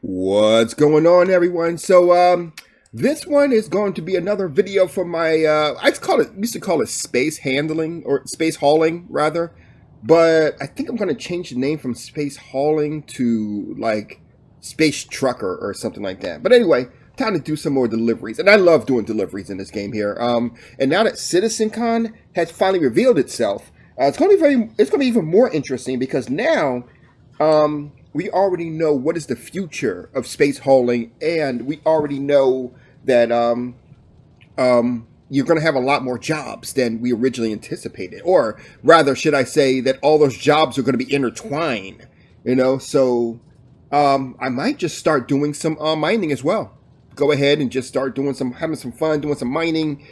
What's going on, everyone? This one is going to be another video from my used to call it space handling or space hauling rather, but I think I'm going to change the name from space hauling to like space trucker or something like that. But anyway, time to do some more deliveries, and I love doing deliveries in this game here. And now that CitizenCon has finally revealed itself, it's going to be even more interesting because now, we already know what is the future of space hauling, and we already know that you're going to have a lot more jobs than we originally anticipated, or rather, should I say that all those jobs are going to be intertwined. So I might just start doing some mining as well. Go ahead and just start having some fun, doing some mining.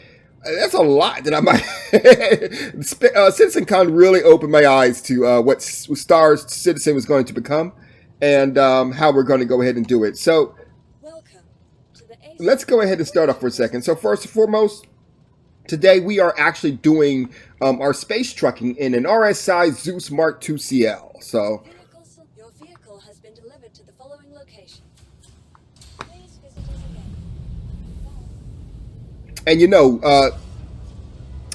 That's a lot that I might. CitizenCon really opened my eyes to what Star Citizen was going to become, and how we're going to go ahead and do it. So let's go ahead and start off for a second. So first and foremost, today we are actually doing our space trucking in an RSI Zeus Mark II CL. So your vehicle has been delivered to the following location. Please visit us again. And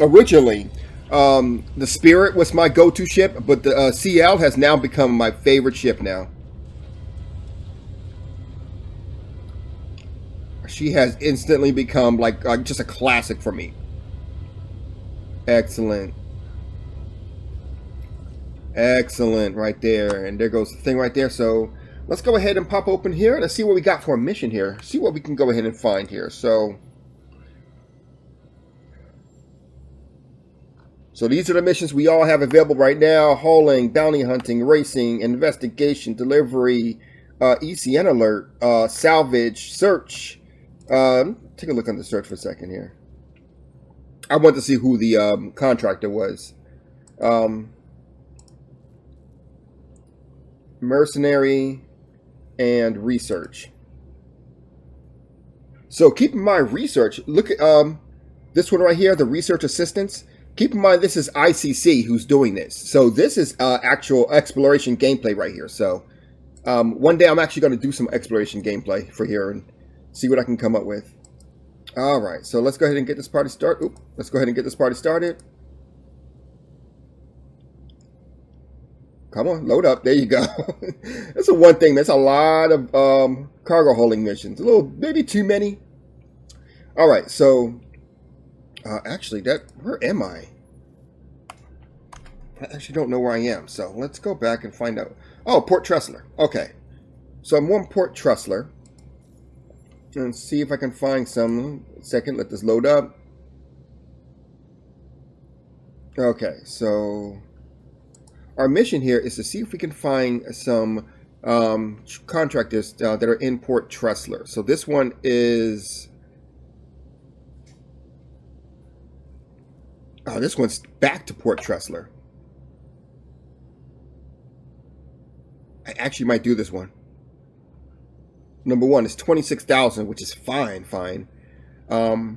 originally, the Spirit was my go-to ship, but the CL has now become my favorite ship now. She has instantly become like just a classic for me. Excellent. Excellent right there. And there goes the thing right there. So let's go ahead and pop open here. Let's see what we got for a mission here. See what we can go ahead and find here. So these are the missions we all have available right now: hauling, bounty hunting, racing, investigation, delivery, ECN alert, salvage, search. Take a look on the search for a second here. I want to see who the contractor was. Mercenary and research. So keep in mind research. Look at this one right here, the research assistants. Keep in mind this is ICC who's doing this. So this is actual exploration gameplay right here. So one day I'm actually going to do some exploration gameplay for here and see what I can come up with. All right, so let's go ahead and get this party started. Let's go ahead and get this party started. Come on, load up. There you go. That's the one thing. That's a lot of cargo holding missions. A little, maybe too many. All right, so actually, where am I? I actually don't know where I am. So let's go back and find out. Oh, Port Tressler. Okay, so I'm on Port Tressler. And see if I can find some. Second, let this load up. Okay, so our mission here is to see if we can find some contractors that are in Port Tressler. So this one is... Oh, this one's back to Port Tressler. I actually might do this one. Number one is 26,000, which is fine. But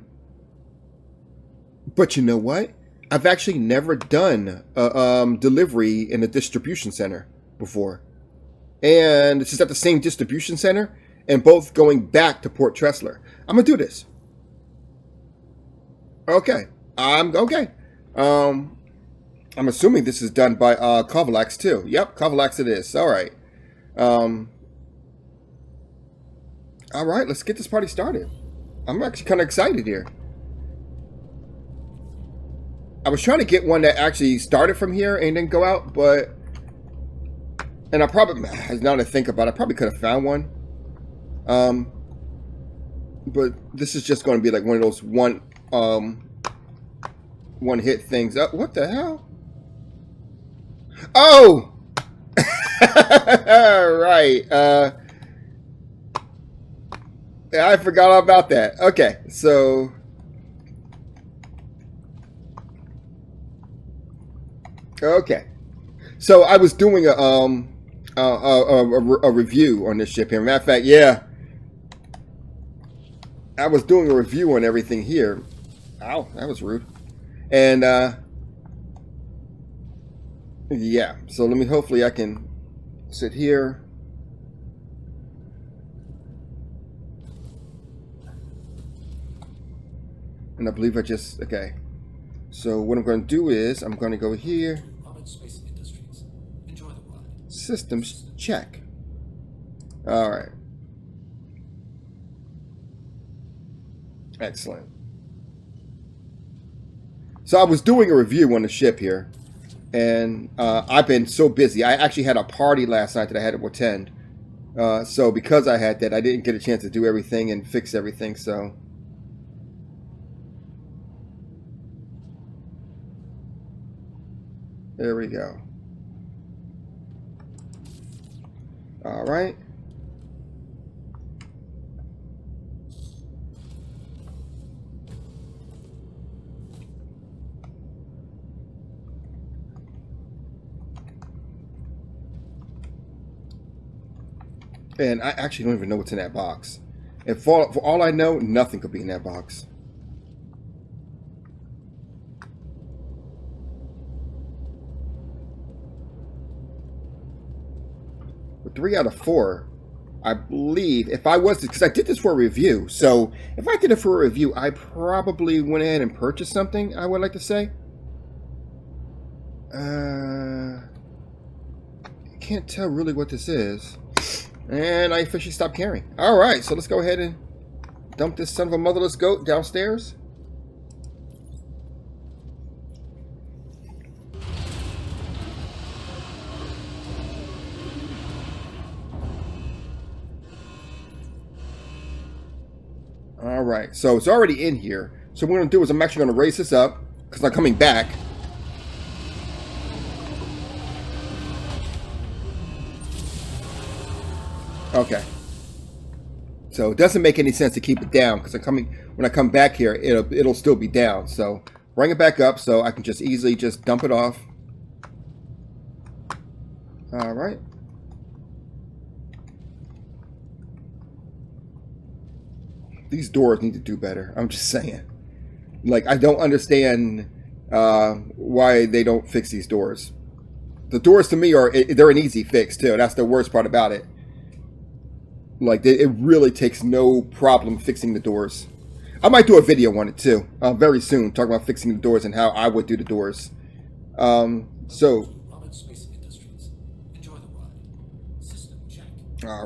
you know what? I've actually never done a delivery in a distribution center before. And it's just at the same distribution center and both going back to Port Tressler. I'm going to do this. Okay. Okay. I'm assuming this is done by Kovalax too. Yep, Kovalax it is. All right. All right, let's get this party started. I'm actually kind of excited here. I was trying to get one that actually started from here and then go out, but... And I probably, now that I think about it, I probably could have found one. But this is just going to be like one of those one hit things. What the hell? Oh! Right, I forgot all about that. Okay, so... Okay. So I was doing a review on this ship here. Matter of fact, yeah. I was doing a review on everything here. Ow, that was rude. And, yeah. So hopefully I can sit here. And I believe I just, okay. So what I'm going to do is I'm going to go here. Systems check. All right. Excellent. So I was doing a review on the ship here, and I've been so busy. I actually had a party last night that I had to attend. So because I had that, I didn't get a chance to do everything and fix everything. So there we go. All right. And I actually don't even know what's in that box. And for all I know, nothing could be in that box. But 3 out of 4, I believe, if I was, because I did this for a review. So if I did it for a review, I probably went ahead and purchased something, I would like to say. Can't tell really what this is. And I officially stopped caring. Alright, so let's go ahead and dump this son of a motherless goat downstairs. Alright, so it's already in here. So what I'm going to do is I'm actually going to raise this up, because I'm coming back. Okay. So it doesn't make any sense to keep it down, because when I come back here, it'll still be down. So bring it back up so I can just easily just dump it off. All right. These doors need to do better. I'm just saying. Like, I don't understand why they don't fix these doors. The doors to me they're an easy fix too. That's the worst part about it. Like, it really takes no problem fixing the doors. I might do a video on it too, very soon, talking about fixing the doors and how I would do the doors. All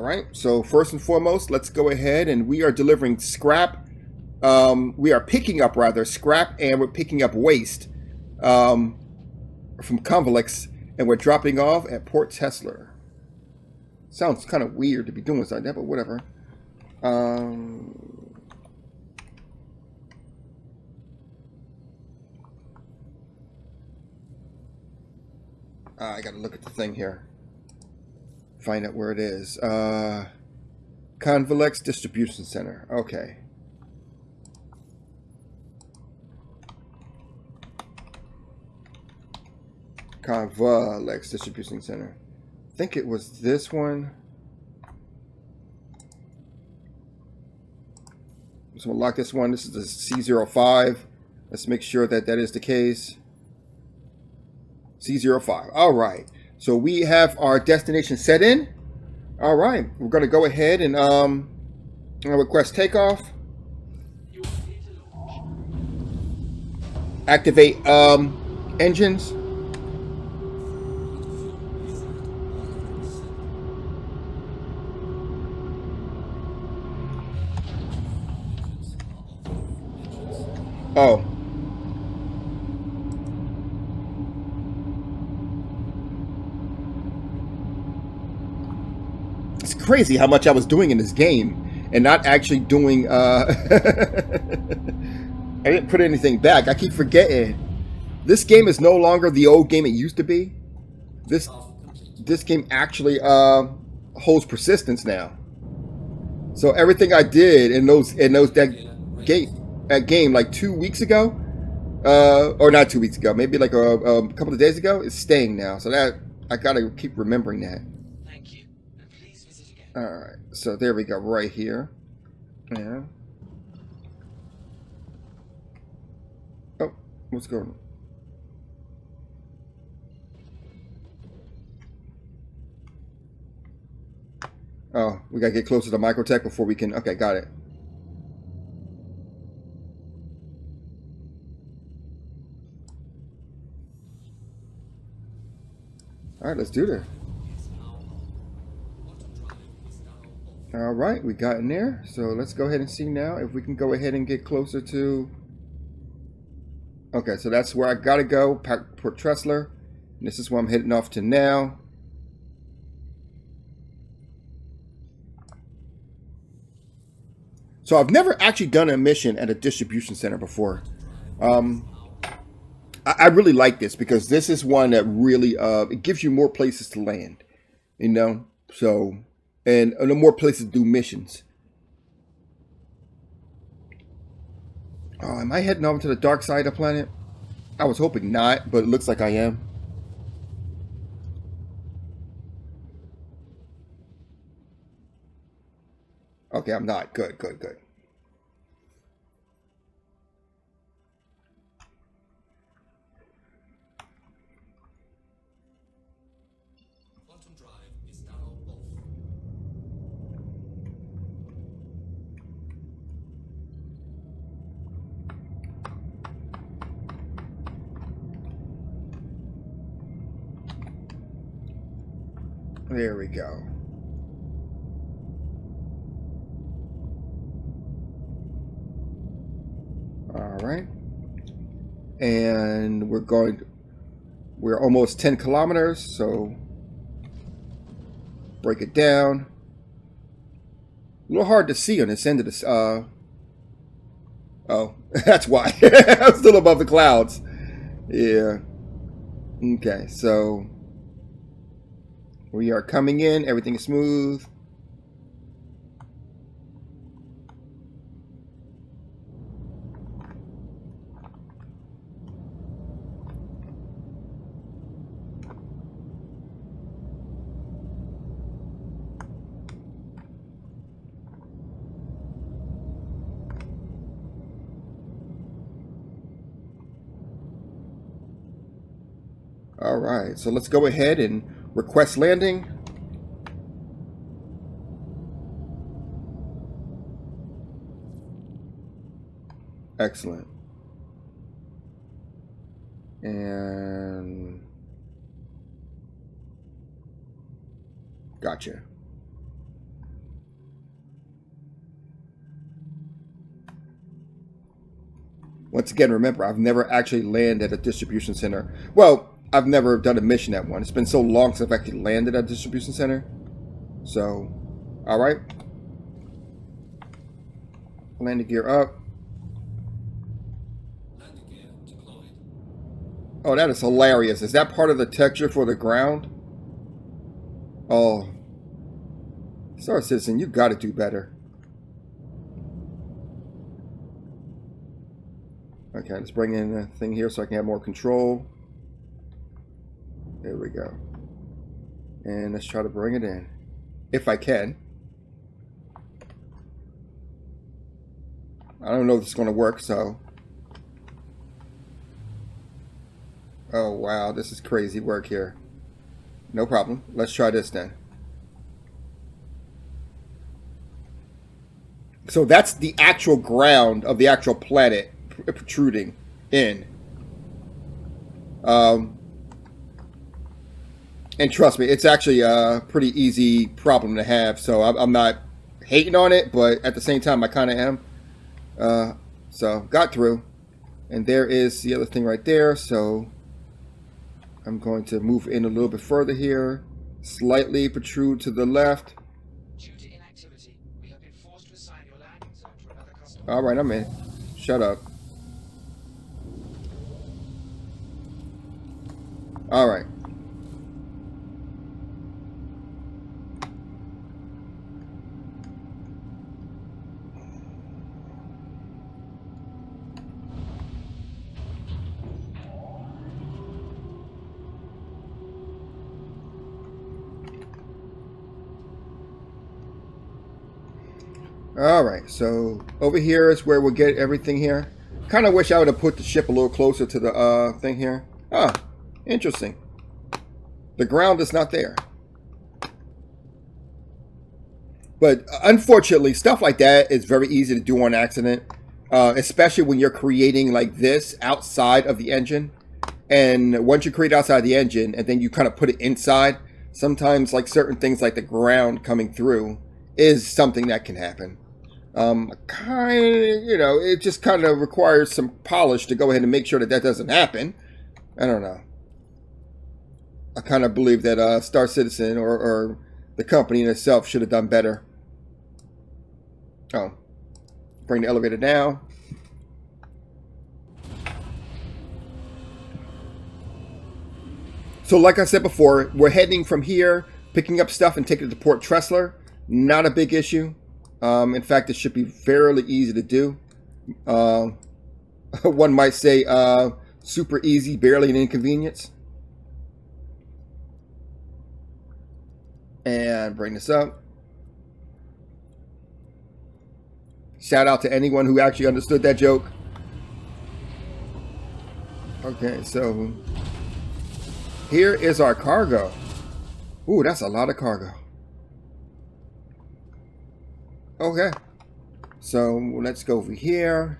right. So first and foremost, let's go ahead and we are delivering scrap. We are picking up scrap, and we're picking up waste from Convolex, and we're dropping off at Port Tesla. Sounds kind of weird to be doing something like that, but whatever. I gotta look at the thing here. Find out where it is. Convolex Distribution Center. Okay. Convolex Distribution Center. I think it was this one. So we'll lock this one. This is the C05. Let's make sure that that is the case. C05. All right. So we have our destination set in. All right. We're going to go ahead and request takeoff. Activate engines. Oh. It's crazy how much I was doing in this game and not actually doing I didn't put anything back. I keep forgetting. This game is no longer the old game it used to be. This game actually holds persistence now. So everything I did in that game like 2 weeks ago, or not 2 weeks ago, maybe like a couple of days ago, is staying now. So that I gotta keep remembering that. Thank you. And please visit again. All right, so there we go, right here. Yeah. Oh, what's going on? Oh, we gotta get closer to Microtech before we can. Okay, got it. All right, let's do this. All right, we got in there. So let's go ahead and see now if we can go ahead and get closer to... Okay, so that's where I gotta go, Port Tressler. And this is where I'm heading off to now. So I've never actually done a mission at a distribution center before. I really like this because this is one that really it gives you more places to land, you know. So and more places to do missions. Oh, am I heading over to the dark side of the planet? I was hoping not, but it looks like I am. Okay, I'm not. Good, good, good. Quantum drive is now off. There we go. All right. And we're almost 10 kilometers, so break it down. A little hard to see on this end of this. Oh, that's why. I'm still above the clouds. Yeah. Okay, so we are coming in. Everything is smooth. All right, so let's go ahead and request landing. Excellent. And gotcha. Once again, remember, I've never actually landed at a distribution center. Well, I've never done a mission at one. It's been so long since I've actually landed at a distribution center. So, all right. Landing gear up. Landing gear deployed. Oh, that is hilarious. Is that part of the texture for the ground? Oh. Star Citizen, you got to do better. Okay, let's bring in a thing here so I can have more control. There we go. And let's try to bring it in. If I can. I don't know if it's going to work, so. Oh, wow. This is crazy work here. No problem. Let's try this then. So that's the actual ground of the actual planet protruding in. And trust me, it's actually a pretty easy problem to have. So I'm not hating on it, but at the same time, I kind of am. So got through. And there is the other thing right there. So I'm going to move in a little bit further here. Slightly protrude to the left. Due to inactivity, we have been forced to assign your landing zone to another customer. All right, I'm in. Shut up. All right. All right, so over here is where we'll get everything here. Kind of wish I would have put the ship a little closer to the thing here. Ah, interesting. The ground is not there. But unfortunately, stuff like that is very easy to do on accident. Especially when you're creating like this outside of the engine. And once you create outside the engine and then you kind of put it inside, sometimes like certain things like the ground coming through is something that can happen. It just kind of requires some polish to go ahead and make sure that that doesn't happen. I don't know. I kind of believe that Star Citizen or the company in itself should have done better. Oh, bring the elevator down. So like I said before, we're heading from here, picking up stuff and taking it to Port Tressler. Not a big issue. In fact, it should be fairly easy to do. One might say super easy, barely an inconvenience. And bring this up. Shout out to anyone who actually understood that joke. Okay, so here is our cargo. Ooh, that's a lot of cargo. Okay, so let's go over here.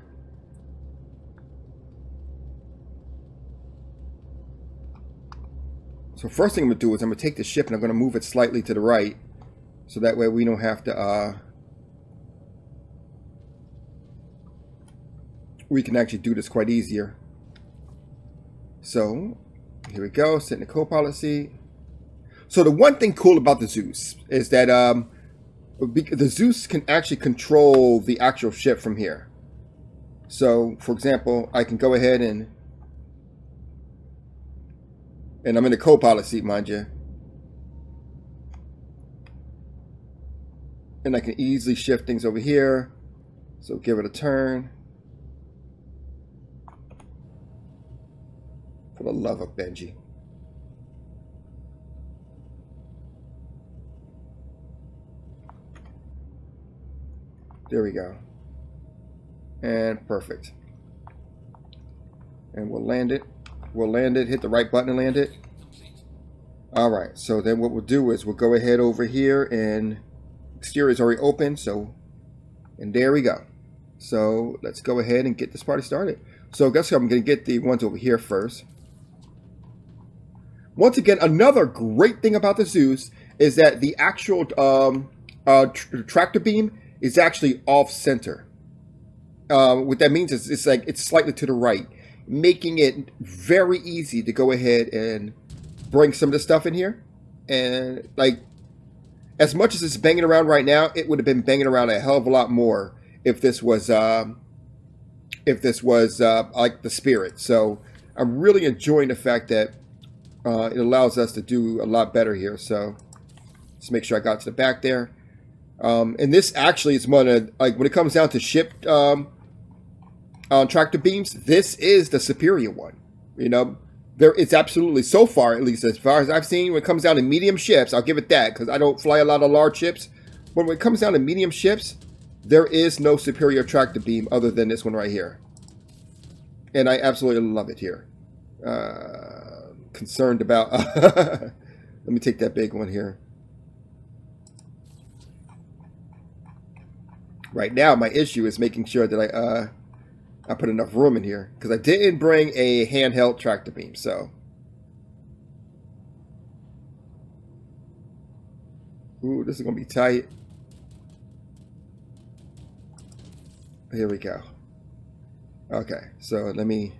So first thing I'm going to do is I'm going to take the ship and I'm going to move it slightly to the right. So that way we don't have to, we can actually do this quite easier. So here we go, sit in the co-pilot seat. So the one thing cool about the Zeus is that the Zeus can actually control the actual ship from here. So for example, I can go ahead and I'm in the co-pilot seat, mind you. And I can easily shift things over here. So give it a turn. For the love of Benji. There we go. And perfect. And we'll land it. We'll land it, hit the right button and land it. Alright, so then what we'll do is we'll go ahead over here and exterior is already open, so and there we go. So let's go ahead and get this party started. So guess what? I'm going to get the ones over here first. Once again, another great thing about the Zeus is that the actual tractor beam is actually off center. What that means is it's slightly to the right, making it very easy to go ahead and bring some of the stuff in here. And like, as much as it's banging around right now, it would have been banging around a hell of a lot more if this was like the Spirit. So I'm really enjoying the fact that it allows us to do a lot better here. So let's make sure I got to the back there. And this actually is one of, like, when it comes down to ship tractor beams, this is the superior one. You know, it's absolutely, so far, at least as far as I've seen, when it comes down to medium ships, I'll give it that, because I don't fly a lot of large ships. But when it comes down to medium ships, there is no superior tractor beam other than this one right here. And I absolutely love it here. Concerned about let me take that big one here. Right now my issue is making sure that I put enough room in here, because I didn't bring a handheld tractor beam. So ooh, this is gonna be tight. Here we go. Okay, so let me,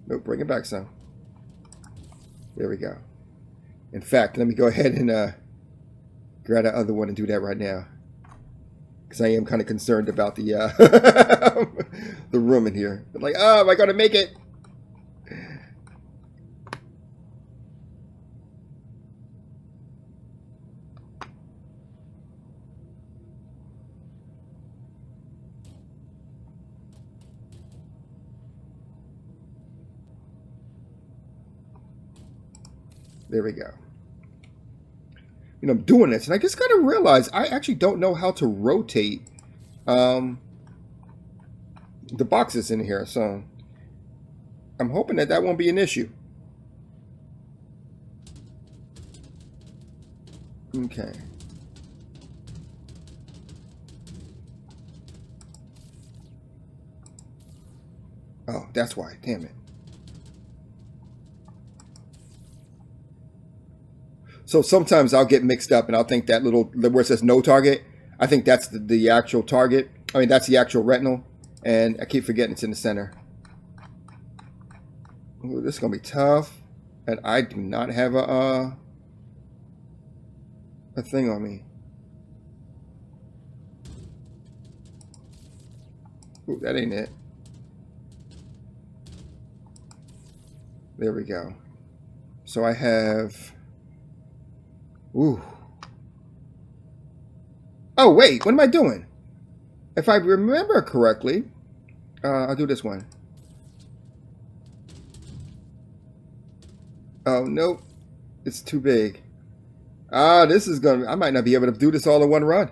nope, bring it back some. There we go. In fact, let me go ahead and grab that other one and do that right now, because I am kind of concerned about the the room in here. I'm like, oh, am I gonna make it? There we go. You know, I'm doing this, and I just got to realize I actually don't know how to rotate the boxes in here. So I'm hoping that that won't be an issue. Okay. Oh, that's why. Damn it. So sometimes I'll get mixed up and I'll think that little, where it says no target, I think that's the actual target. I mean, that's the actual retinal. And I keep forgetting it's in the center. Ooh, this is going to be tough. And I do not have a thing on me. Ooh, that ain't it. There we go. So I have... Ooh. Oh, wait. What am I doing? If I remember correctly, I'll do this one. Oh, nope. It's too big. Ah, this is going to... I might not be able to do this all in one run.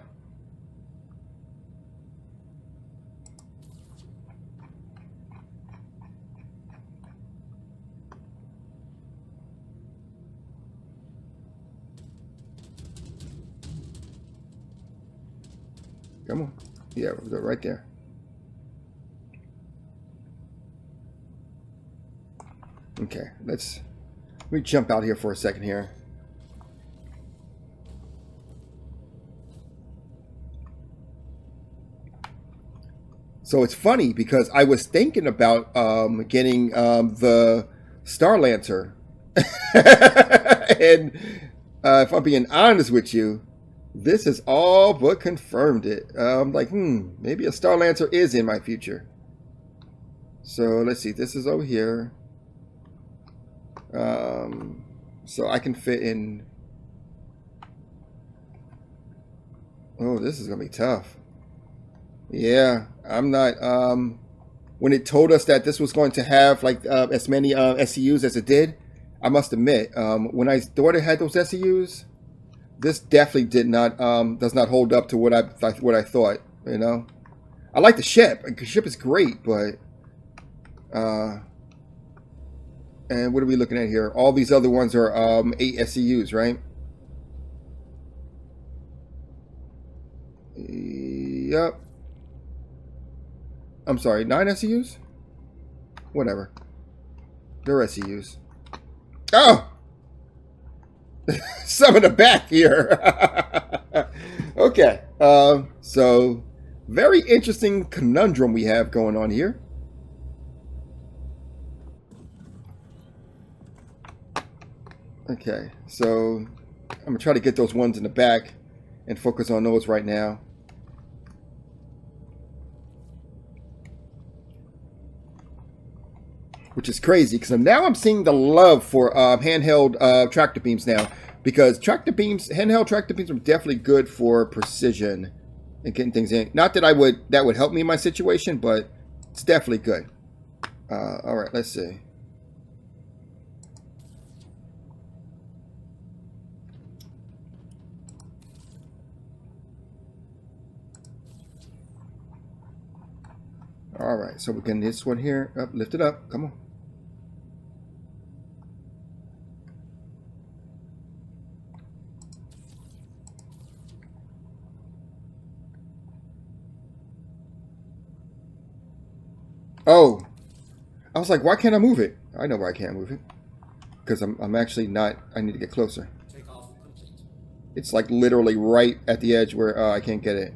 Come on. Yeah, we'll go right there. Okay, let me jump out here for a second here. So it's funny because I was thinking about getting the Star Lancer. And if I'm being honest with you, this has all but confirmed it. I'm like, maybe a Star Lancer is in my future. So let's see, this is over here. So I can fit in. Oh, this is gonna be tough. Yeah, I'm not. When it told us that this was going to have like as many SCUs as it did, I must admit, when I thought it had those SCUs, this definitely did not does not hold up to what I thought. You know, I like the ship. The ship is great, but and what are we looking at here? All these other ones are 8 SCUs, right? Yep. I'm sorry, 9 SCUs? Whatever. They're SCUs. Oh! Some in the back here. Okay. So, very interesting conundrum we have going on here. Okay, so I'm going to try to get those ones in the back and focus on those right now. Which is crazy because now I'm seeing the love for handheld tractor beams now, because handheld tractor beams are definitely good for precision and getting things in. Not that that would help me in my situation, but it's definitely good. All right, let's see. All right, so we're getting this one here. Up, lift it up. Come on. Oh, I was like, why can't I move it? I know why I can't move it. Because I'm actually not. I need to get closer. It's like literally right at the edge where I can't get it.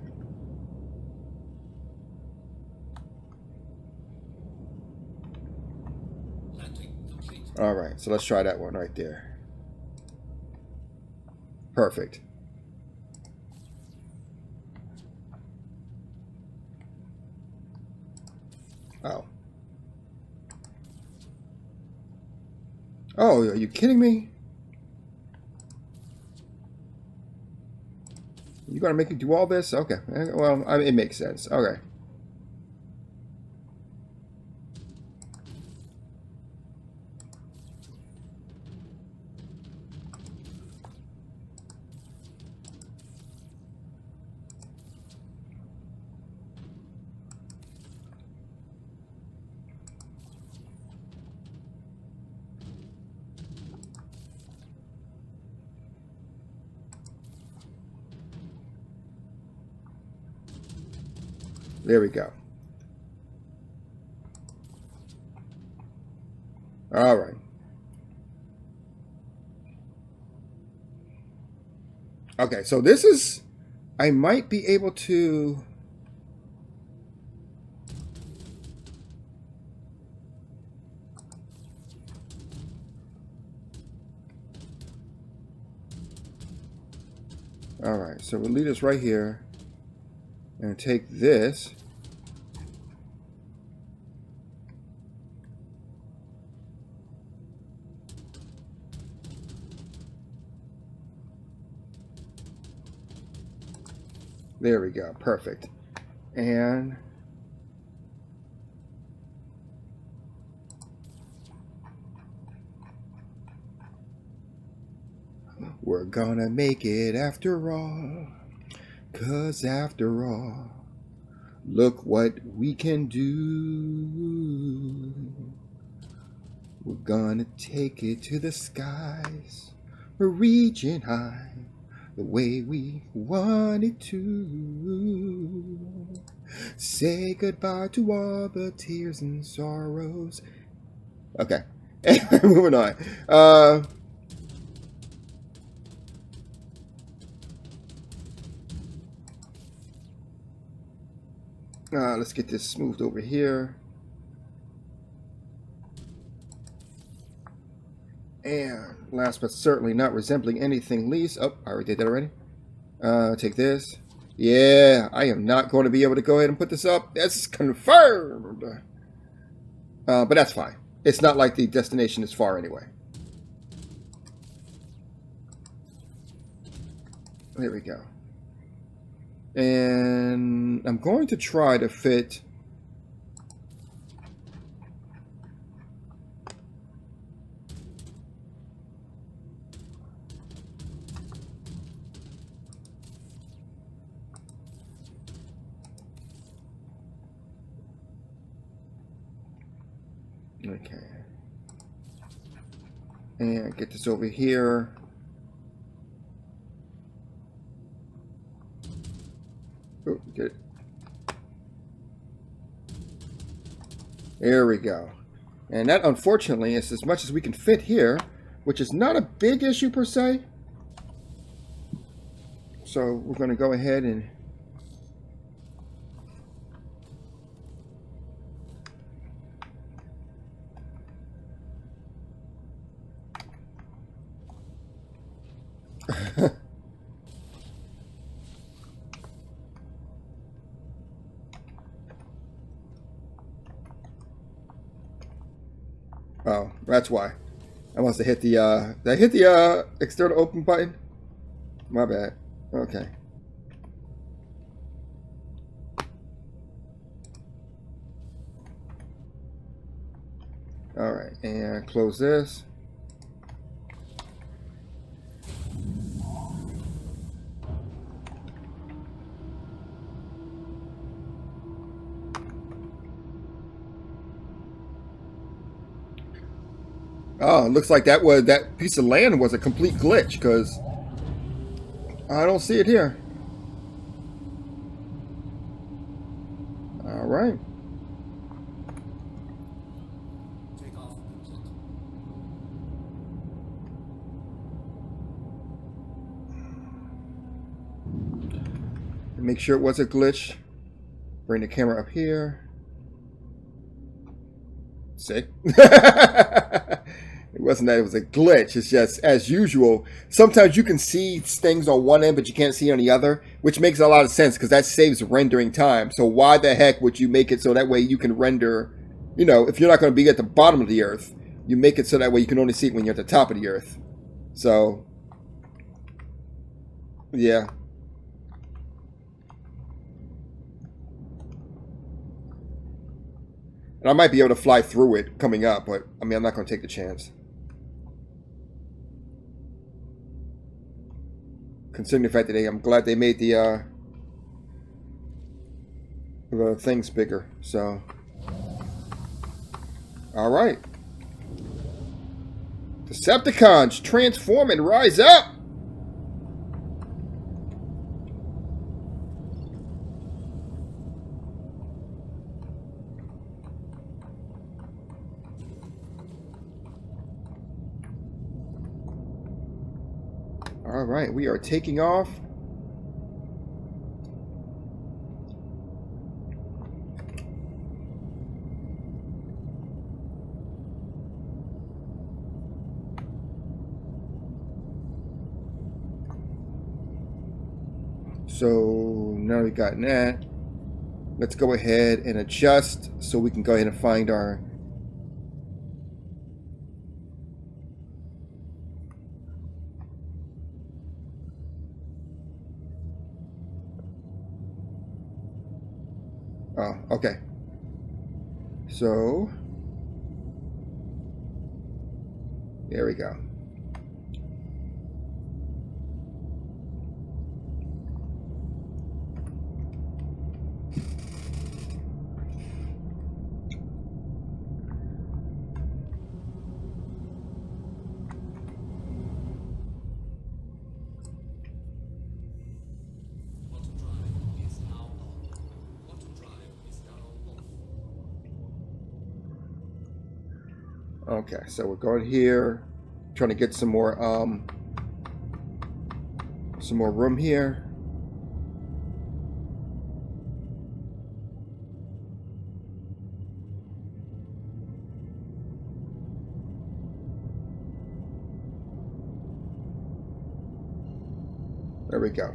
All right, so let's try that one right there. Perfect. Oh. Oh, are you kidding me? You gonna make me do all this? Okay. Well, I mean, it makes sense. Okay. There we go. All right. Okay, so this is... I might be able to... All right, so we'll leave this right here and take this. There we go, perfect. And we're gonna make it after all, 'cause after all, look what we can do. We're gonna take it to the skies. We're reaching high the way we wanted to. Say goodbye to all the tears and sorrows. Okay, moving on. Let's get this smoothed over here. And last but certainly not resembling anything least. Oh, I already did that already. Take this. Yeah, I am not going to be able to go ahead and put this up. That's confirmed. But that's fine. It's not like the destination is far anyway. There we go. And I'm going to try to fit... Okay. And get this over here. Oh, get it. There we go. And that, unfortunately, is as much as we can fit here, which is not a big issue per se. So we're going to go ahead and... Oh, that's why. I must have hit the, did I hit the, external open button? My bad. Okay. Alright, and close this. Oh, it looks like that piece of land was a complete glitch, because I don't see it here. All right. Make sure it was a glitch. Bring the camera up here. See? It wasn't that it was a glitch. It's just, as usual, sometimes you can see things on one end, but you can't see on the other, which makes a lot of sense because that saves rendering time. So why the heck would you make it so that way you can render, you know, if you're not going to be at the bottom of the earth, you make it so that way you can only see it when you're at the top of the earth. So, yeah. And I might be able to fly through it coming up, but I mean, I'm not going to take the chance. Considering the fact that I'm glad they made the things bigger. So, all right. Decepticons, transform and rise up. All right, we are taking off. So now we've gotten that. Let's go ahead and adjust so we can go ahead and find our... Oh, okay. So, there we go. Okay, so we're going here, trying to get some more room here. There we go.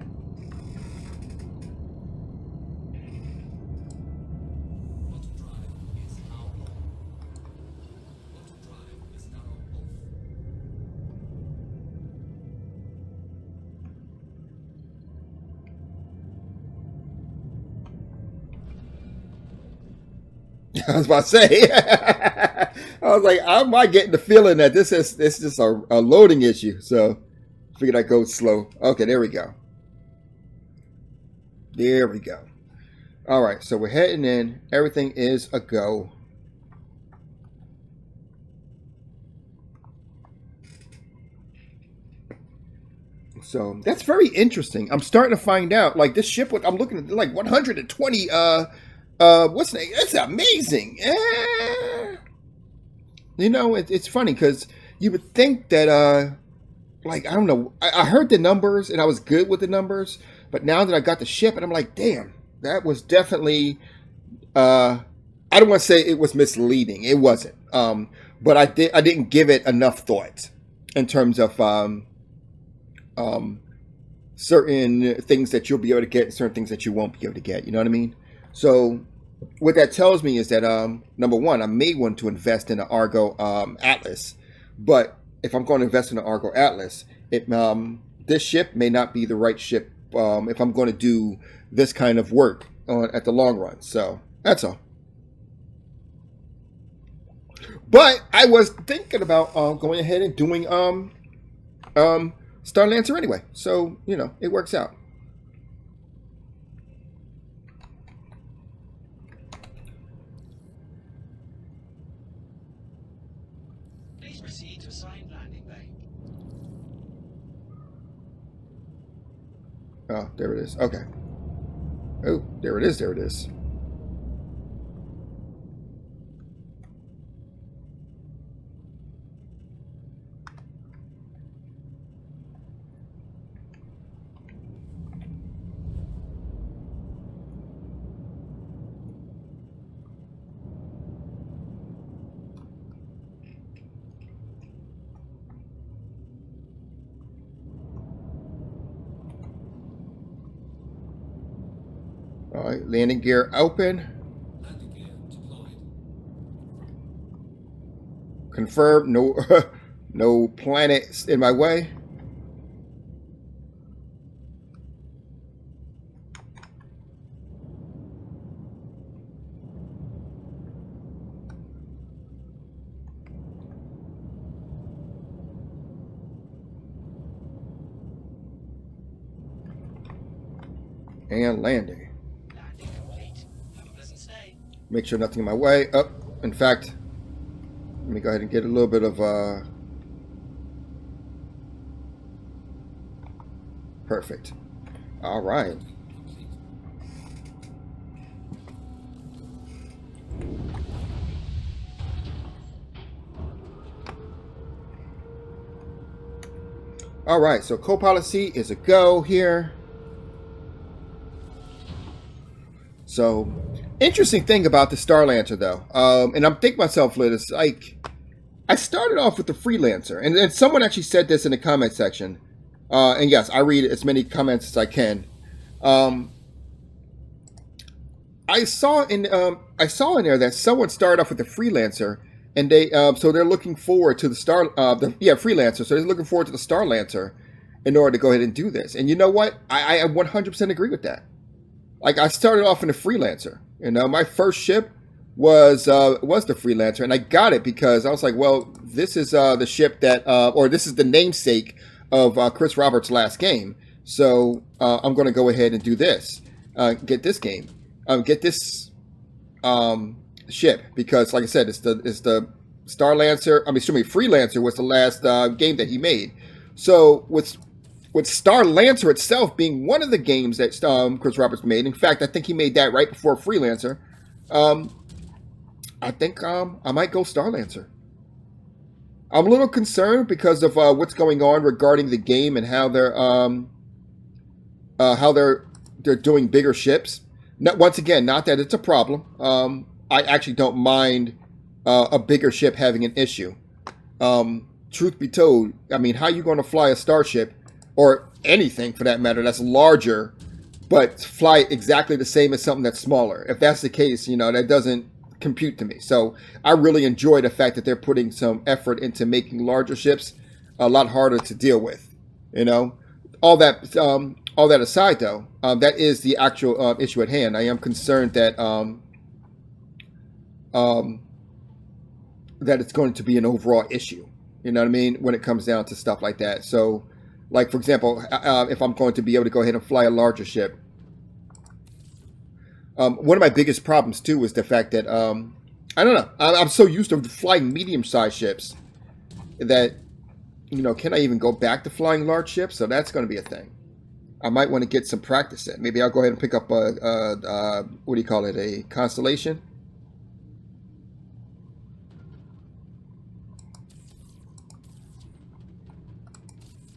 I was about to say, I was like, am I getting the feeling that this is just a loading issue? So figured I'd go slow. Okay, there we go. There we go. All right, so we're heading in. Everything is a go. So that's very interesting. I'm starting to find out, like, this ship, I'm looking at like 120 what's the name? That's amazing. You know, it's funny because you would think that like, I don't know, I heard the numbers and I was good with the numbers, but now that I got the ship and I'm like, damn, that was definitely I don't want to say it was misleading. It wasn't. But I didn't give it enough thought in terms of certain things that you'll be able to get and certain things that you won't be able to get. You know what I mean? So what that tells me is that number one, I may want to invest in an Argo Atlas, but if I'm going to invest in an Argo Atlas, this ship may not be the right ship if I'm going to do this kind of work at the long run. So that's all. But I was thinking about going ahead and doing Star Lancer anyway, so you know it works out. Please proceed to assigned landing bay. Oh, there it is. Okay. Oh, there it is. There it is. All right, landing gear open. Landing gear deployed. Confirm. No, no planets in my way. And landing. Landing complete. Have a pleasant stay. Make sure nothing in my way. Oh, in fact, let me go ahead and get a little bit of perfect. All right. All right, so Copilot C is a go here. So, interesting thing about the Starlancer, though, and I'm thinking to myself, Liz, it's like, I started off with the Freelancer, and someone actually said this in the comment section, and yes, I read as many comments as I can. I saw in there that someone started off with the Freelancer, and so they're looking forward to the Freelancer. So they're looking forward to the Starlancer in order to go ahead and do this. And you know what? I 100% agree with that. Like, I started off in the Freelancer. You know, my first ship was the Freelancer, and I got it because I was like, well, this is the ship that, or this is the namesake of Chris Roberts' last game. So I'm going to go ahead and do this, get this game, get this ship, because, like I said, it's the Starlancer. I mean, excuse me, Freelancer was the last game that he made. So with Starlancer itself being one of the games that Chris Roberts made. In fact, I think he made that right before Freelancer. I think I might go Starlancer. I'm a little concerned because of what's going on regarding the game and how they're doing bigger ships. Once again, not that it's a problem. I actually don't mind a bigger ship having an issue. Truth be told, I mean, how are you going to fly a starship, or anything for that matter, that's larger, but fly exactly the same as something that's smaller? If that's the case, you know, that doesn't compute to me. So I really enjoy the fact that they're putting some effort into making larger ships a lot harder to deal with. You know, all that aside, though, that is the actual issue at hand. I am concerned that that it's going to be an overall issue. You know what I mean? When it comes down to stuff like that. So, like, for example, if I'm going to be able to go ahead and fly a larger ship, one of my biggest problems, too, is the fact that, I don't know, I'm so used to flying medium-sized ships that, you know, can I even go back to flying large ships? So that's going to be a thing. I might want to get some practice in. Maybe I'll go ahead and pick up what do you call it, a Constellation?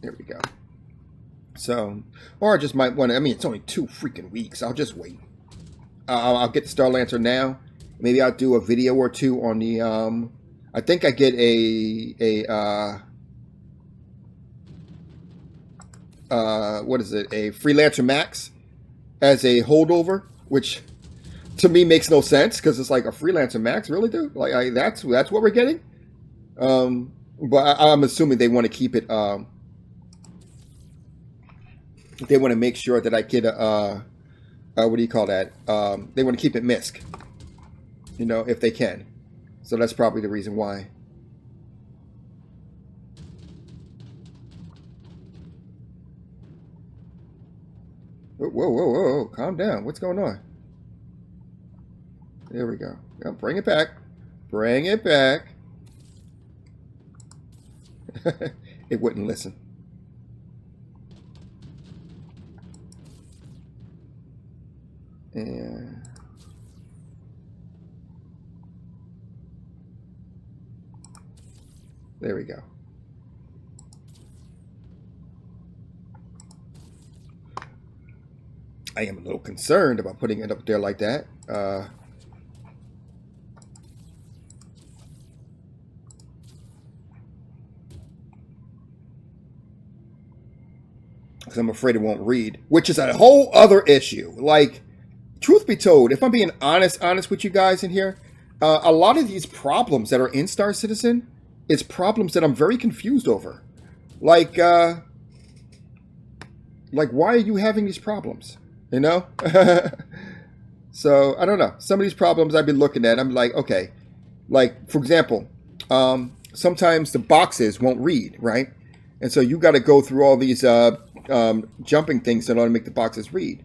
There we go. So, or I just might want to, I mean, it's only 2 freaking weeks. I'll just wait. I'll get the Starlancer now. Maybe I'll do a video or 2 on the, I think I get what is it? A Freelancer Max as a holdover, which to me makes no sense, because it's like, a Freelancer Max, really, dude? Like, that's what we're getting? But I'm assuming they want to keep it, they want to make sure that I get a, what do you call that? They want to keep it MISC, you know, if they can. So that's probably the reason why. Whoa, calm down. What's going on? There we go. Now bring it back. Bring it back. It wouldn't listen. And there we go. I am a little concerned about putting it up there like that. Because I'm afraid it won't read, which is a whole other issue. Like, truth be told, if I'm being honest with you guys in here, a lot of these problems that are in Star Citizen is problems that I'm very confused over. Like why are you having these problems? You know? So, I don't know. Some of these problems I've been looking at, I'm like, okay. Like, for example, sometimes the boxes won't read, right? And so you got to go through all these jumping things in order to make the boxes read.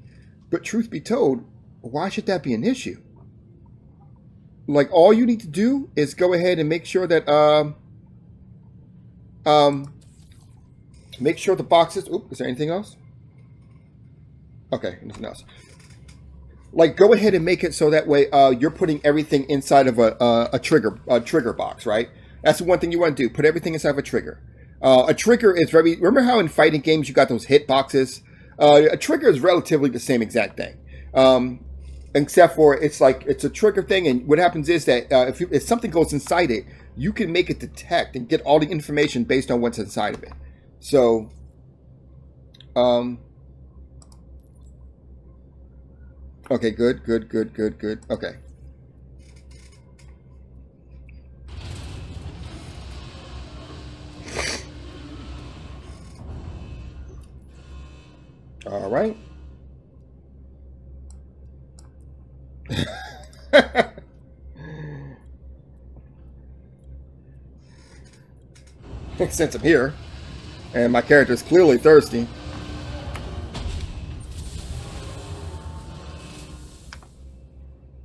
But truth be told, why should that be an issue? Like, all you need to do is go ahead and make sure that make sure the boxes. Oop, is there anything else? Okay, nothing else. Like, go ahead and make it so that way you're putting everything inside of a trigger box, right? That's the one thing you want to do. Put everything inside of a trigger. A trigger is very. Remember how in fighting games you got those hit boxes? A trigger is relatively the same exact thing, except for it's like it's a trigger thing, and what happens is that if something goes inside it, you can make it detect and get all the information based on what's inside of it. So, okay, good. Okay. All right. Since I'm here, and my character is clearly thirsty.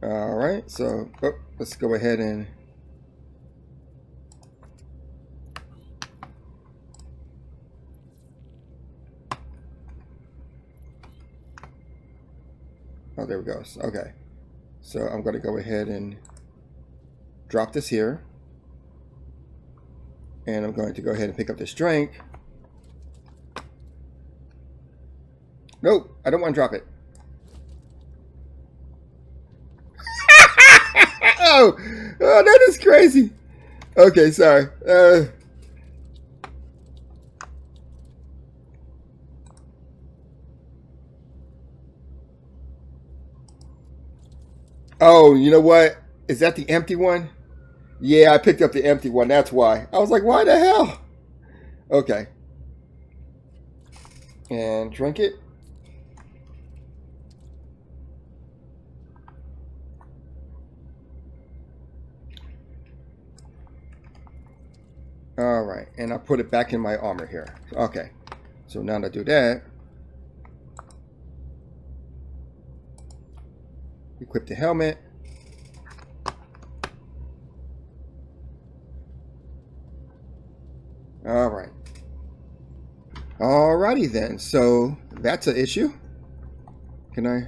All right, so let's go ahead and there we go. Okay, so I'm going to go ahead and drop this here, and I'm going to go ahead and pick up this drink. Nope, I don't want to drop it. Oh, that is crazy. Okay, sorry. Oh, you know what? Is that the empty one? Yeah, I picked up the empty one. That's why. I was like, why the hell? Okay. And drink it. All right, and I put it back in my armor here. Okay, so now that I do that, equip the helmet. All right. Alrighty then. So that's an issue. Can I?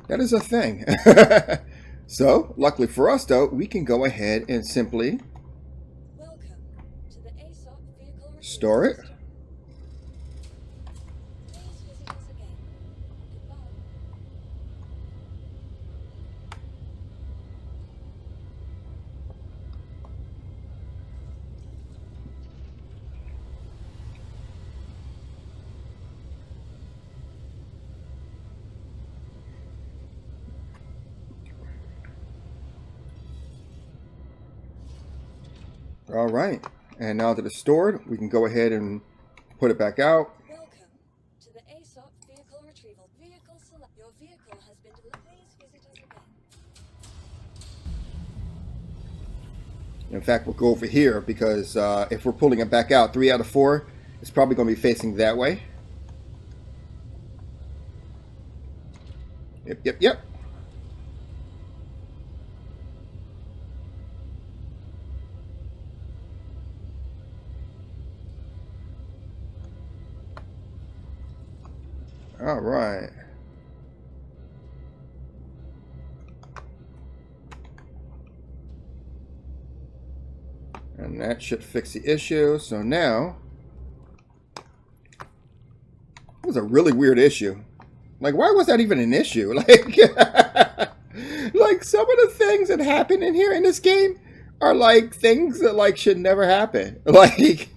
That is a thing. So, luckily for us, though, we can go ahead and simply Welcome to the ASOP vehicle store it. system. Please visit us again. Goodbye. All right, and now that it's stored, we can go ahead and put it back out. Welcome to the ASOP vehicle retrieval. Vehicle select. Your vehicle has been delivered. Please visit us again. In fact, we'll go over here because if we're pulling it back out, 3 out of 4, it's probably going to be facing that way. Yep. All right. And that should fix the issue. So now, it was a really weird issue. Like, why was that even an issue? Like, like some of the things that happen in here in this game are like things that like should never happen. Like, it's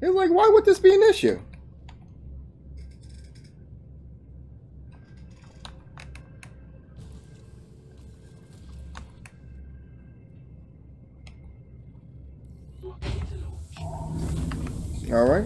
like, why would this be an issue? All right.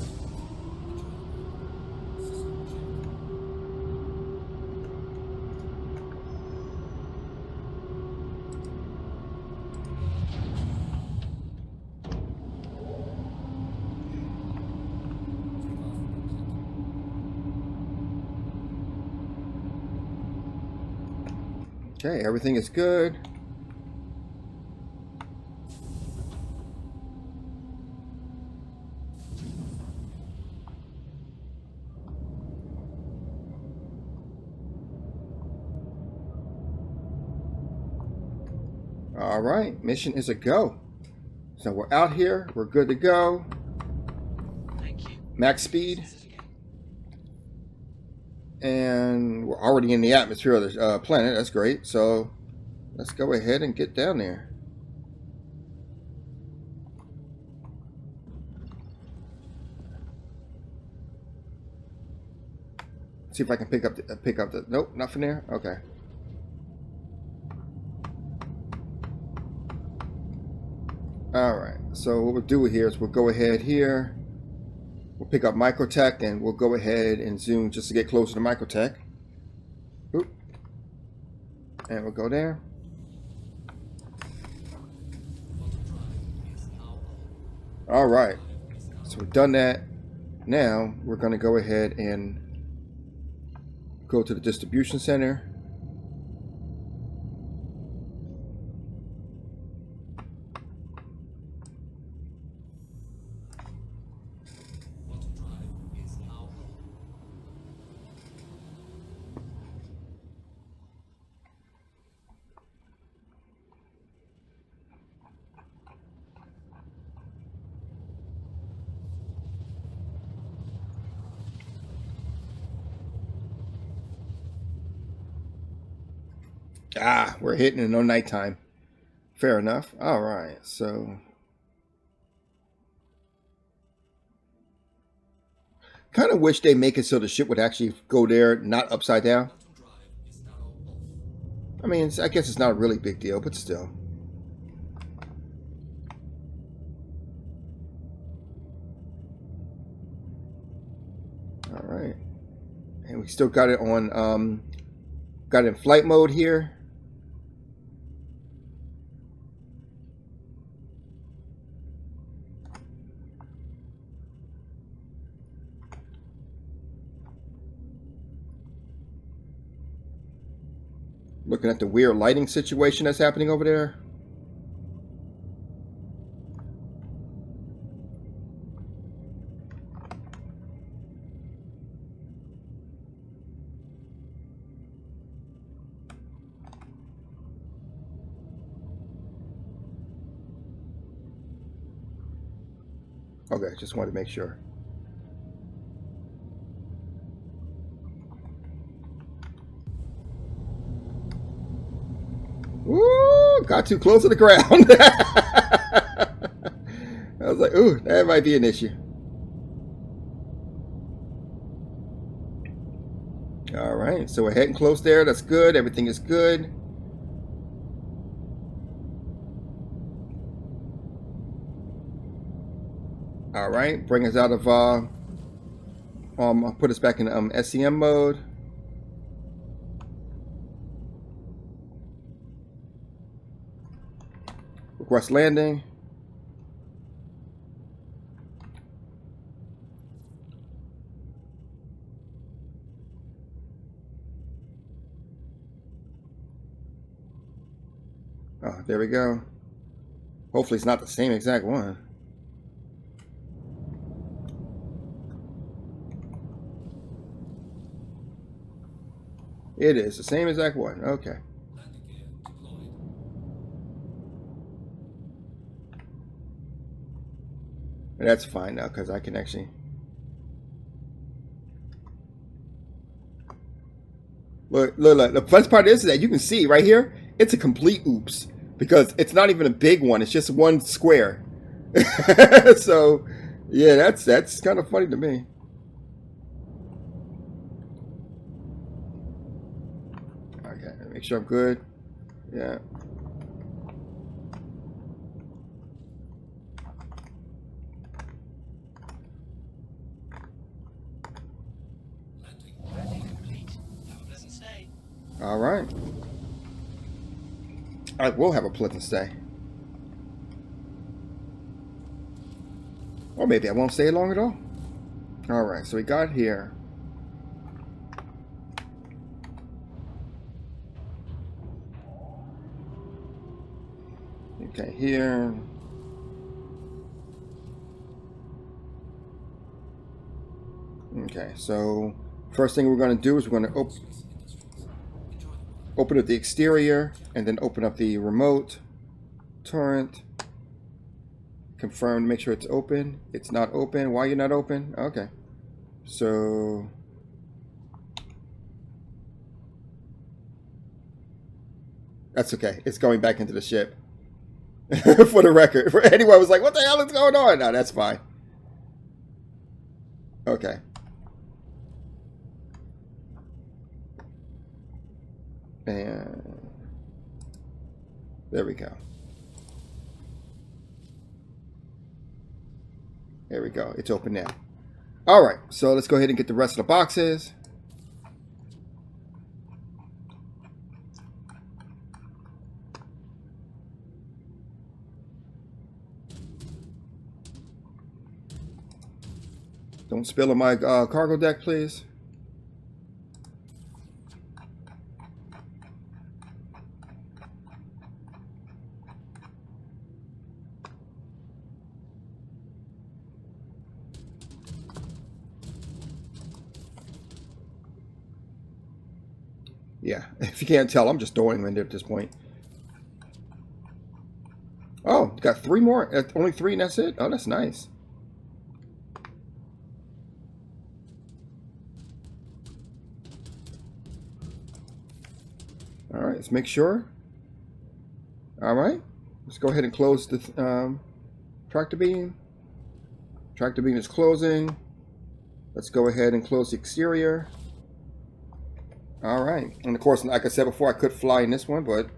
Okay, everything is good. All right, mission is a go. So we're out here. We're good to go. Thank you. Max speed. This is again. And we're already in the atmosphere of the planet. That's great. So let's go ahead and get down there. See if I can pick up the. Nope, nothing there. Okay. All right. So what we'll do here is we'll go ahead here. We'll pick up Microtech and we'll go ahead and zoom just to get closer to Microtech. Oop. And we'll go there. All right. So we've done that. Now we're going to go ahead and go to the distribution center. Ah, we're hitting it on nighttime. Fair enough. All right, so kind of wish they make it so the ship would actually go there, not upside down. I mean, I guess it's not a really big deal, but still. All right, and we still got it on. Got it in flight mode here. Looking at the weird lighting situation that's happening over there. Okay, just wanted to make sure. Woo! Got too close to the ground. I was like, ooh, that might be an issue. All right, so we're heading close there. That's good. Everything is good. All right, bring us out of put us back in SCM mode. Request landing. Oh, there we go. Hopefully it's not the same exact one. It is the same exact one. Okay. That's fine now because I can actually. Look. The best part is that you can see right here, it's a complete oops because it's not even a big one. It's just one square. So, yeah, that's kind of funny to me. Okay, make sure I'm good. Yeah. All right. I will have a pleasant stay. Or maybe I won't stay long at all. All right, so we got here. Okay, here. Okay, so first thing we're going to do is we're going to open up the exterior and then open up the remote. torrent. Confirm, make sure it's open. It's not open. Why you're not open? Okay. So that's okay. It's going back into the ship. For the record. For anyone who was like, what the hell is going on? No, that's fine. Okay. And there we go. There we go. It's open now. All right. So let's go ahead and get the rest of the boxes. Don't spill on my cargo deck, please. Yeah, if you can't tell, I'm just throwing them in there at this point. Oh, got 3 more. Only 3 and that's it? Oh, that's nice. All right, let's make sure. All right, let's go ahead and close the tractor beam. Tractor beam is closing. Let's go ahead and close the exterior. All right, and of course, like I said before, I could fly in this one, but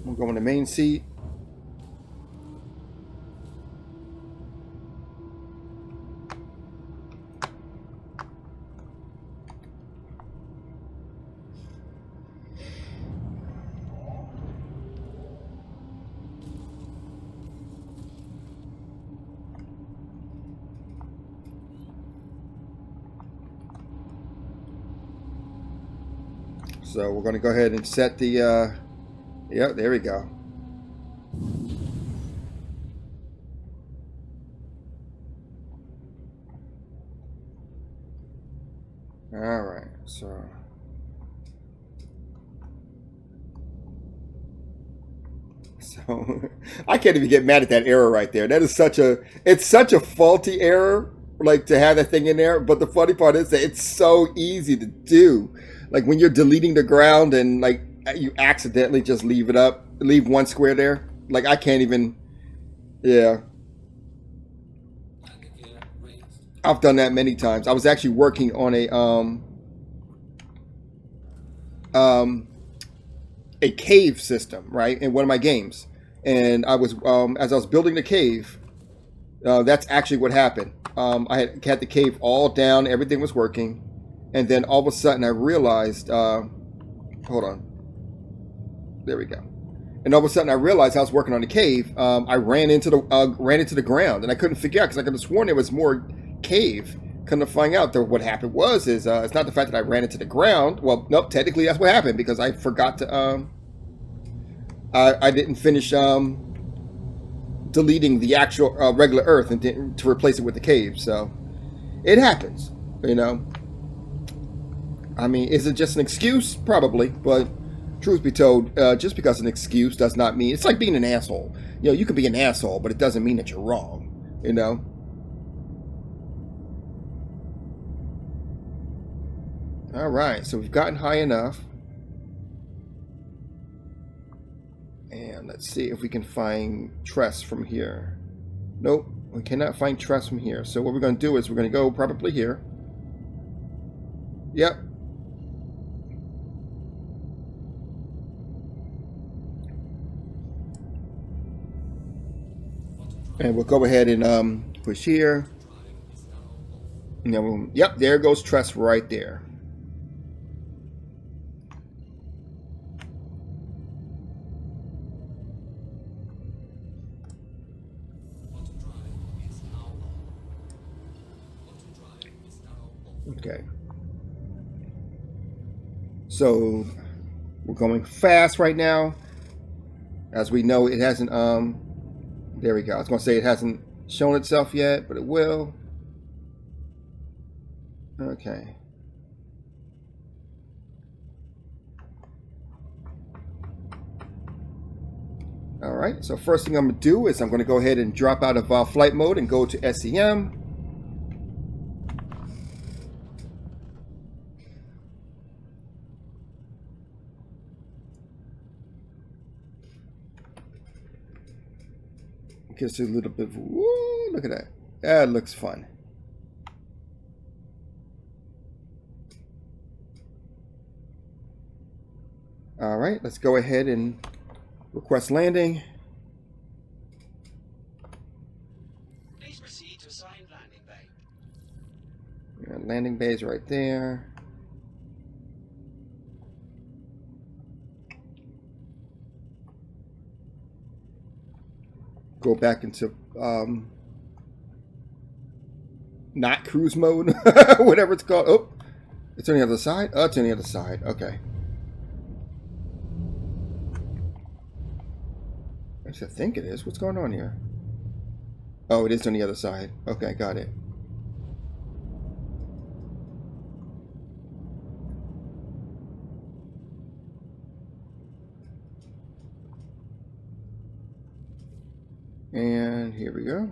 we'll go in the main seat. So we're going to go ahead and set the, yeah, there we go. All right, so. So I can't even get mad at that error right there. That is it's such a faulty error, like to have that thing in there. But the funny part is that it's so easy to do. Like when you're deleting the ground and like you accidentally just leave it up, leave 1 square there. Like I can't even, yeah. I've done that many times. I was actually working on a cave system, right, in one of my games, and I was as I was building the cave, that's actually what happened. I had the cave all down, everything was working, and then all of a sudden I realized, hold on, there we go, and all of a sudden I realized I was working on the cave. I ran into the ground, and I couldn't figure out because I could have sworn there was more cave. Come to find out that what happened was it's not the fact that I ran into the ground. Well, nope, technically that's what happened because I forgot to I didn't finish deleting the actual regular Earth and to replace it with the cave. So it happens, you know. I mean, is it just an excuse? Probably, but truth be told, just because an excuse does not mean it's like being an asshole. You know, you could be an asshole, but it doesn't mean that you're wrong. You know. All right, so we've gotten high enough. And let's see if we can find Tress from here. Nope, we cannot find Tress from here. So what we're going to do is we're going to go probably here. Yep. And we'll go ahead and push here. And then we'll, yep, there goes Tress right there. Okay. So we're going fast right now. As we know, it hasn't there we go. I was going to say it hasn't shown itself yet, but it will. Okay. All right, so first thing I'm going to do is I'm going to go ahead and drop out of flight mode and go to SEM. Gives you a little bit of, whoa, look at that. That looks fun. All right, let's go ahead and request landing. Please proceed to assigned landing bay. Yeah, landing bay is right there. Go back into not cruise mode, whatever it's called. Oh, it's on the other side. Oh, it's on the other side. Okay. I think it is. What's going on here? Oh, it is on the other side. Okay, got it. And here we go.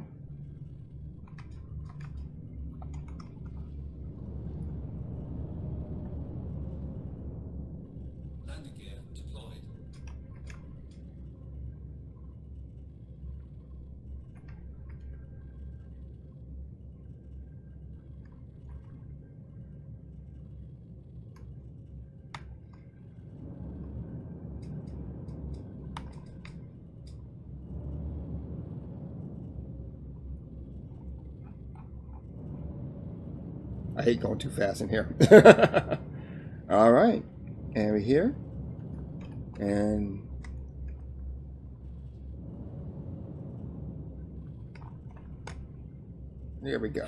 Landing gear deployed. I hate going too fast in here. All right. And we're here. And there we go.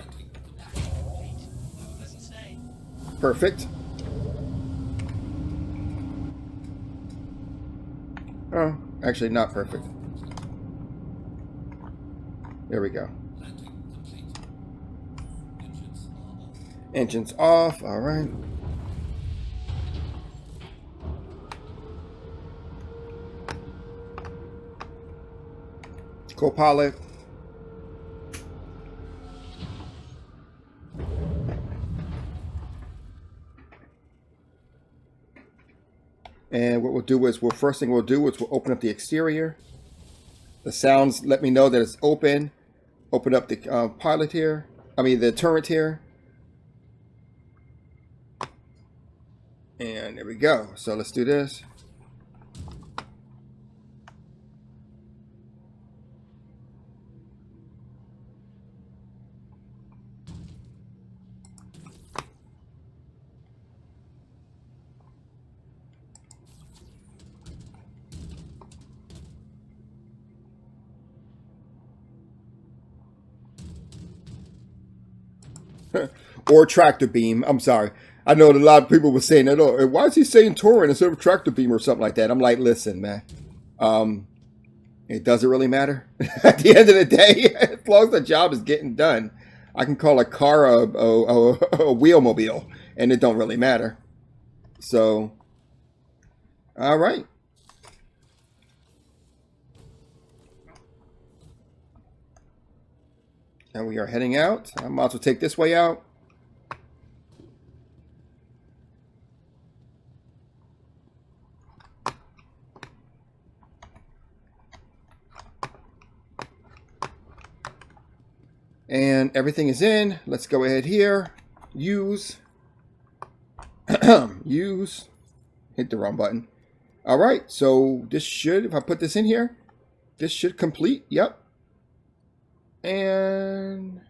Pleasant stay. Perfect. Oh, actually not perfect. There we go. Landing complete. Engines are off. Engines off. All right. Co-pilot. And what we'll do is, first thing we'll do is we'll open up the exterior. The sounds let me know that it's open. Open up the pilot here. I mean the turret here. And there we go. So let's do this. Or tractor beam. I'm sorry. I know that a lot of people were saying that. Oh, why is he saying Torrent instead of tractor beam or something like that? I'm like, listen, man. It doesn't really matter. At the end of the day, as long as the job is getting done, I can call a car a wheelmobile, and it don't really matter. So, all right. And we are heading out. I might as well take this way out. And everything is in. Let's go ahead here. Use. Use. Hit the wrong button. All right. So this should, if I put this in here, this should complete. Yep. And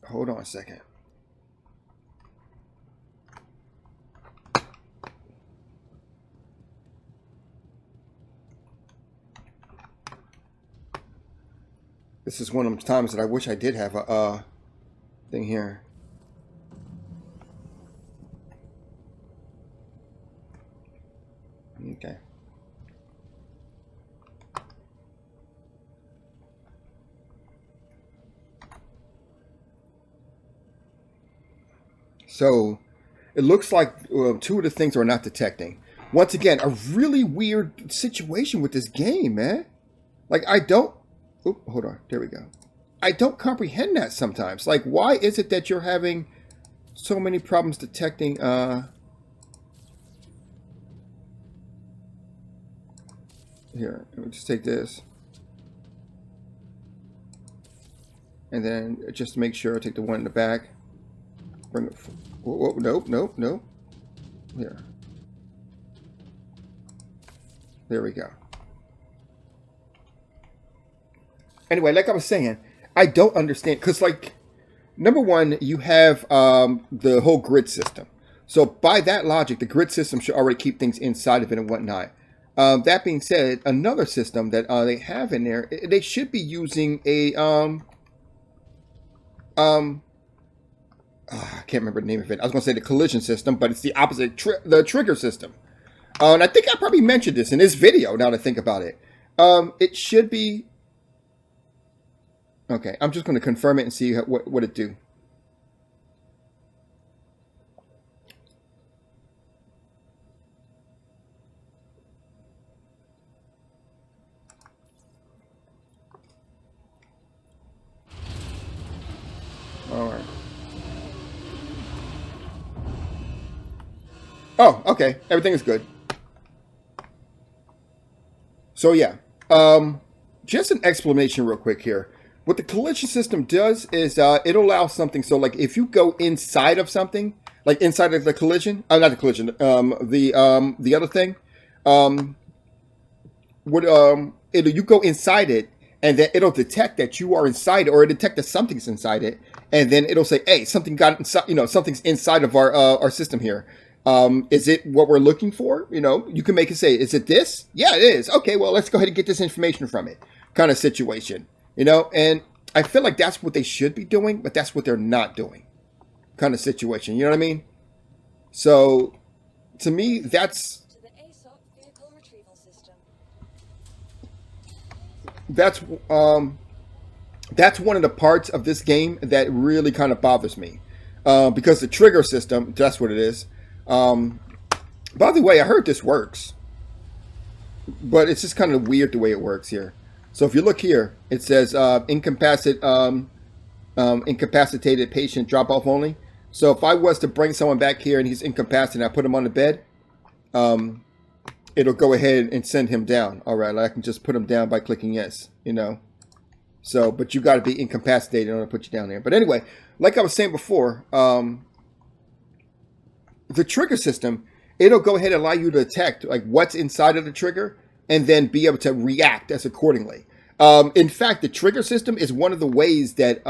hold on a second. This is one of the times that I wish I did have a thing here. Okay. So it looks like two of the things are not detecting. Once again, a really weird situation with this game, man. Like, I don't... Oop, hold on. There we go. I don't comprehend that sometimes. Like, why is it that you're having so many problems detecting... Here, let me just take this. And then, just to make sure, take the one in the back. Bring it... Whoa, nope, nope, nope. Here. There we go. Anyway, like I was saying, I don't understand. Because, like, number one, you have the whole grid system. So, by that logic, the grid system should already keep things inside of it and whatnot. That being said, another system that they have in there, they should be using a I can't remember the name of it. I was going to say the collision system, but it's the opposite, the trigger system. And I think I probably mentioned this in this video, now that I think about it. It should be... Okay, I'm just going to confirm it and see what it do. All right. Oh, okay. Everything is good. So yeah, just an explanation real quick here. What the collision system does is it allows something. So like if you go inside of something, like inside of the collision, not the collision, the other thing, you go inside it, and then it'll detect that you are inside it, or it'll detect that something's inside it, and then it'll say, "Hey, something got inside. Something's inside of our system here. Is it what we're looking for? You can make it say, is it this? Yeah, it is. Okay, well, let's go ahead and get this information from it," kind of situation. And I feel like that's what they should be doing, but that's what they're not doing, kind of situation. You know what I mean? So, to me, that's one of the parts of this game that really kind of bothers me, because the trigger system, that's what it is. By the way, I heard this works, but it's just kind of weird the way it works here. So if you look here, it says incapacitated patient drop off only. So if I was to bring someone back here and he's incapacitated and I put him on the bed, it'll go ahead and send him down. All right, I can just put him down by clicking yes, So, but you got to be incapacitated in order to put you down there. But anyway, like I was saying before, the trigger system, it'll go ahead and allow you to detect like what's inside of the trigger and then be able to react as accordingly. In fact, the trigger system is one of the ways that,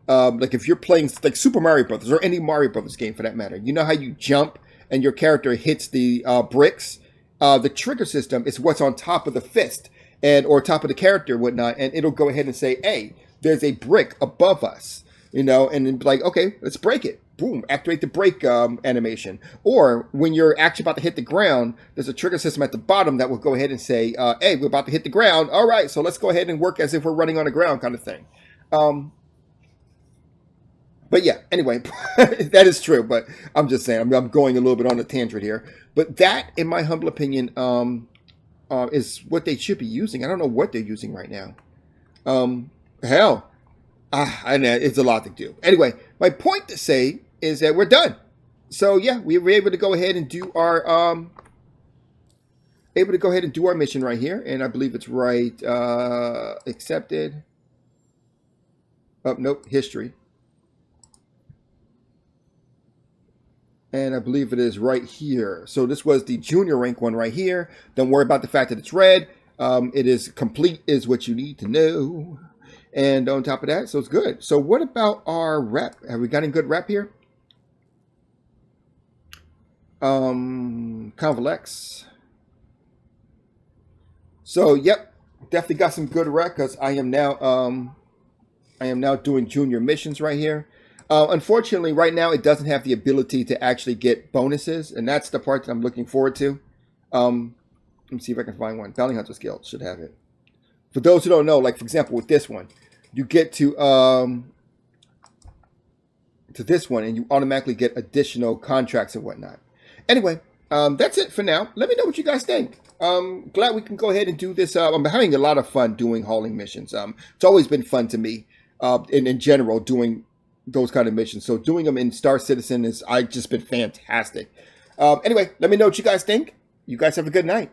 like if you're playing like Super Mario Brothers or any Mario Brothers game for that matter, you know how you jump and your character hits the bricks? The trigger system is what's on top of the fist or top of the character and whatnot, and it'll go ahead and say, "Hey, there's a brick above us," and then be like, "Okay, let's break it." Boom, activate the break animation. Or when you're actually about to hit the ground, there's a trigger system at the bottom that will go ahead and say, "Hey, we're about to hit the ground. All right, so let's go ahead and work as if we're running on the ground," kind of thing. But yeah, anyway, that is true. But I'm just saying, I'm going a little bit on a tangent here. But that, in my humble opinion, is what they should be using. I don't know what they're using right now. Hell, I know it's a lot to do. Anyway, my point to say is that we're done. So yeah, we were able to go ahead and do our mission right here, and I believe it's right. Accepted. Oh nope, history. And I believe it is right here. So this was the junior rank one right here. Don't worry about the fact that it's red. It is complete is what you need to know. And on top of that, so it's good. So what about our rep? Have we got any good rep here? Convolex. So yep, definitely got some good rep because I am now doing junior missions right here. Unfortunately, right now, it doesn't have the ability to actually get bonuses, and that's the part that I'm looking forward to. Let me see if I can find one. Bounty Hunter's Guild should have it. For those who don't know, like, for example, with this one, you get to to this one, and you automatically get additional contracts and whatnot. Anyway, that's it for now. Let me know what you guys think. Glad we can go ahead and do this. I'm having a lot of fun doing hauling missions. It's always been fun to me, in general, doing those kind of missions. So doing them in Star Citizen I've just been fantastic. Anyway, let me know what you guys think. You guys have a good night.